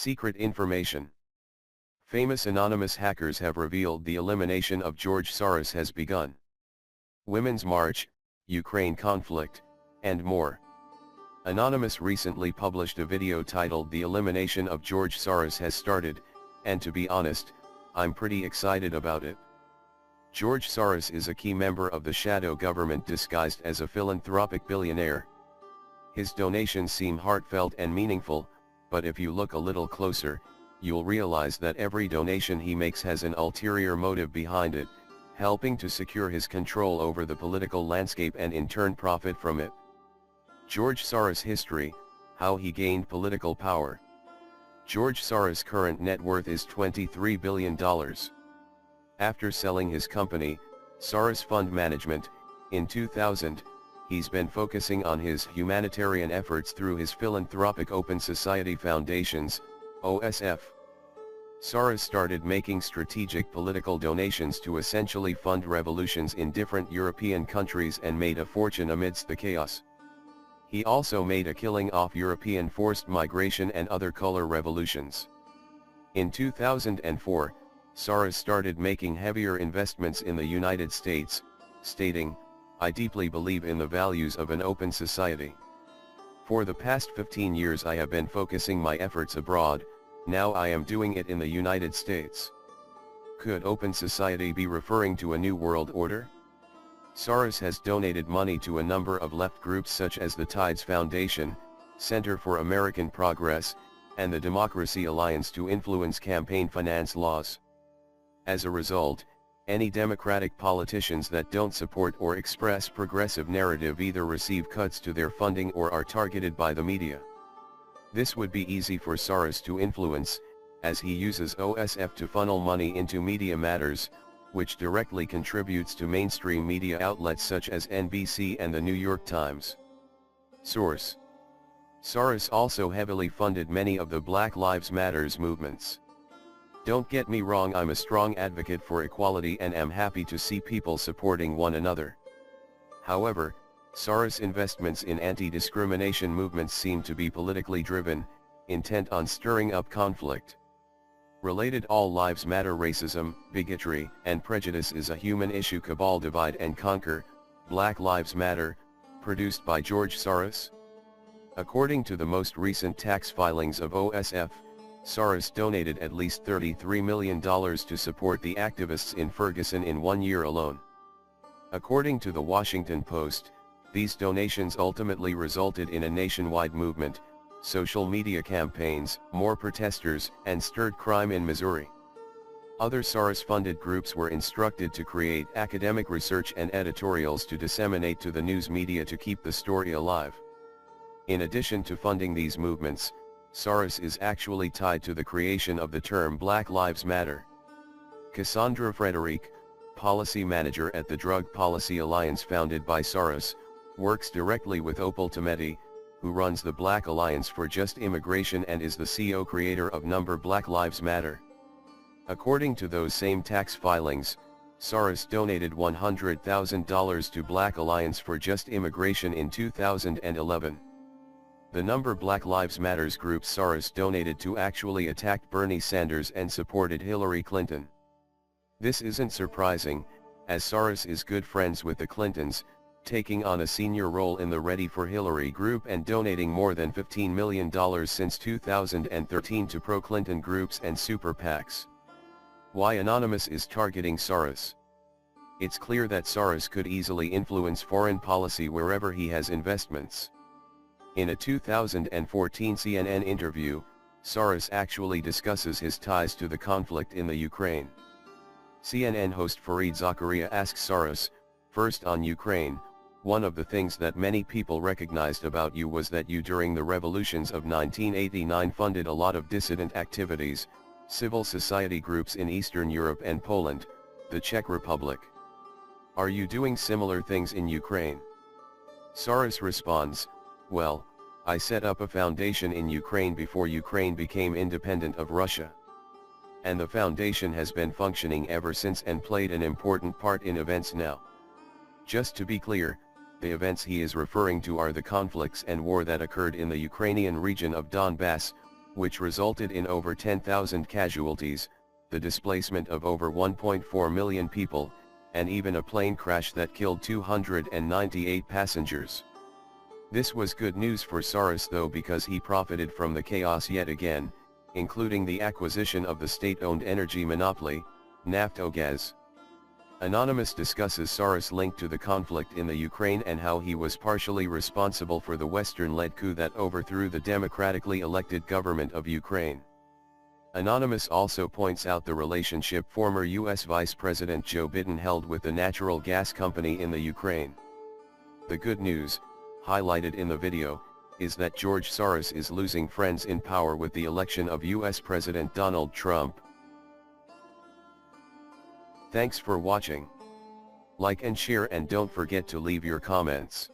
Secret information. Famous anonymous hackers have revealed the elimination of George Soros has begun. Women's March, Ukraine conflict, and more. Anonymous recently published a video titled "The Elimination of George Soros Has Started," and to be honest, I'm pretty excited about it. George Soros is a key member of the shadow government disguised as a philanthropic billionaire. His donations seem heartfelt and meaningful, but if you look a little closer, you'll realize that every donation he makes has an ulterior motive behind it, helping to secure his control over the political landscape and in turn profit from it. George Soros history, how he gained political power. George Soros' current net worth is $23 billion. After selling his company, Soros Fund Management, in 2000, he's been focusing on his humanitarian efforts through his philanthropic Open Society Foundations, OSF. Soros started making strategic political donations to essentially fund revolutions in different European countries and made a fortune amidst the chaos. He also made a killing off European forced migration and other color revolutions. In 2004, Soros started making heavier investments in the United States, stating, "I deeply believe in the values of an open society. For the past 15 years I have been focusing my efforts abroad, now I am doing it in the United States." Could open society be referring to a new world order? Soros has donated money to a number of left groups such as the Tides Foundation, Center for American Progress, and the Democracy Alliance to influence campaign finance laws. As a result, any Democratic politicians that don't support or express progressive narrative either receive cuts to their funding or are targeted by the media. This would be easy for Soros to influence, as he uses OSF to funnel money into media matters, which directly contributes to mainstream media outlets such as NBC and the New York Times. Source: Soros also heavily funded many of the Black Lives Matter movements. Don't get me wrong, I'm a strong advocate for equality and am happy to see people supporting one another. However, Soros' investments in anti-discrimination movements seem to be politically driven, intent on stirring up conflict. Related All Lives Matter racism, bigotry, and prejudice is a human issue cabal divide and conquer, Black Lives Matter, produced by George Soros? According to the most recent tax filings of OSF, Soros donated at least $33 million to support the activists in Ferguson in 1 year alone. According to the Washington Post, these donations ultimately resulted in a nationwide movement, social media campaigns, more protesters, and stirred crime in Missouri. Other Soros-funded groups were instructed to create academic research and editorials to disseminate to the news media to keep the story alive. In addition to funding these movements, Soros is actually tied to the creation of the term Black Lives Matter. Cassandra Frederick, policy manager at the Drug Policy Alliance founded by Soros, works directly with Opal Tometi, who runs the Black Alliance for Just Immigration and is the co-creator of Number Black Lives Matter. According to those same tax filings, Soros donated $100,000 to Black Alliance for Just Immigration in 2011. The Number Black Lives Matters group Soros donated to actually attacked Bernie Sanders and supported Hillary Clinton. This isn't surprising, as Soros is good friends with the Clintons, taking on a senior role in the Ready for Hillary group and donating more than $15 million since 2013 to pro-Clinton groups and super PACs. Why Anonymous is targeting Soros? It's clear that Soros could easily influence foreign policy wherever he has investments. In a 2014 CNN interview, Soros actually discusses his ties to the conflict in the Ukraine. CNN host Fareed Zakaria asks Soros, "First on Ukraine, one of the things that many people recognized about you was that you during the revolutions of 1989 funded a lot of dissident activities, civil society groups in Eastern Europe and Poland, the Czech Republic. Are you doing similar things in Ukraine?" Soros responds, "Well, I set up a foundation in Ukraine before Ukraine became independent of Russia. And the foundation has been functioning ever since and played an important part in events now." Just to be clear, the events he is referring to are the conflicts and war that occurred in the Ukrainian region of Donbass, which resulted in over 10,000 casualties, the displacement of over 1.4 million people, and even a plane crash that killed 298 passengers. This was good news for Soros though, because he profited from the chaos yet again, including the acquisition of the state-owned energy monopoly, Naftogaz. Anonymous discusses Soros' link to the conflict in the Ukraine and how he was partially responsible for the Western-led coup that overthrew the democratically elected government of Ukraine. Anonymous also points out the relationship former U.S. Vice President Joe Biden held with the natural gas company in the Ukraine. The good news, highlighted in the video, is that George Soros is losing friends in power with the election of U.S. President Donald Trump. Thanks for watching. Like and share, and don't forget to leave your comments.